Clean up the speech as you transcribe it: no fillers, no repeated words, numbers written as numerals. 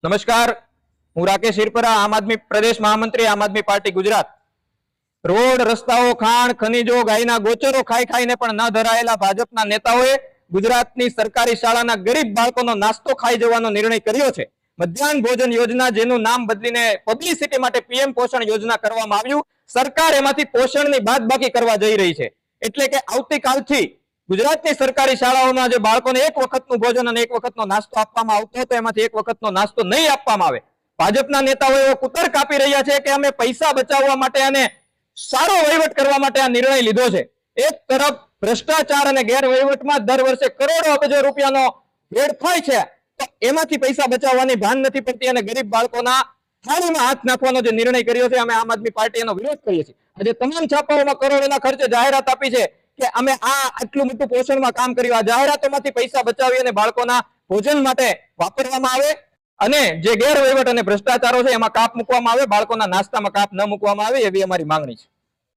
નમસ્કાર, હું રાકેશ હિરપરા, આમ આદમી પ્રદેશ મહામંત્રી, આમ આદમી પાર્ટી ગુજરાત। રોડ, રસ્તાઓ, ખાણ, ખનીજો, ગાયના ગોચરો ખાઈ ખાઈને પણ ન ધરાયેલા ભાજપના નેતાઓએ ગુજરાતની સરકારી શાળાના ગરીબ બાળકોનો નાસ્તો ખાઈ જવાનો નિર્ણય કર્યો છે। મધ્યાહન ભોજન યોજના, જેનું નામ બદલીને પબ્લિસિટી માટે પીએમ પોષણ યોજના કરવામાં આવ્યું। સરકાર એમાંથી પોષણની બાદબાકી કરવા જઈ રહી છે। એટલે કે આવતીકાલથી ગુજરાતની સરકારી શાળાઓમાં જે બાળકોને એક વખતનું ભોજન અને એક વખતનો નાસ્તો આપવામાં આવતો હતો, એમાંથી એક વખતનો નાસ્તો નહીં આપવામાં આવે। ભાજપના નેતાઓ એવો કુતર કાપી રહ્યા છે કે અમે પૈસા બચાવવા માટે અને સારો વહીવટ કરવા માટે આ નિર્ણય લીધો છે। એક તરફ ભ્રષ્ટાચાર અને ગેરવહીવટમાં દર વર્ષે કરોડો અબજો રૂપિયાનો વેડફાય છે, તો એમાંથી પૈસા બચાવવાની ભાન નથી પડતી અને ગરીબ બાળકોના થાળીમાં હાથ નાખવાનો જે નિર્ણય કર્યો છે, અમે આમ આદમી પાર્ટી એનો વિરોધ કરીએ છીએ। આજે તમામ છાપાઓમાં કરોડોના ખર્ચે જાહેરાત આપી છે કે અમે આટલું મોટું પોષણમાં કામ કર્યું। આ જાહેરાતોમાંથી પૈસા બચાવી અને બાળકોના ભોજન માટે વાપરવામાં આવે અને જે ગેરવહીવટ અને ભ્રષ્ટાચારો છે એમાં કાપ મૂકવામાં આવે, બાળકોના નાસ્તામાં કાપ ન મૂકવામાં આવે, એવી અમારી માંગણી છે।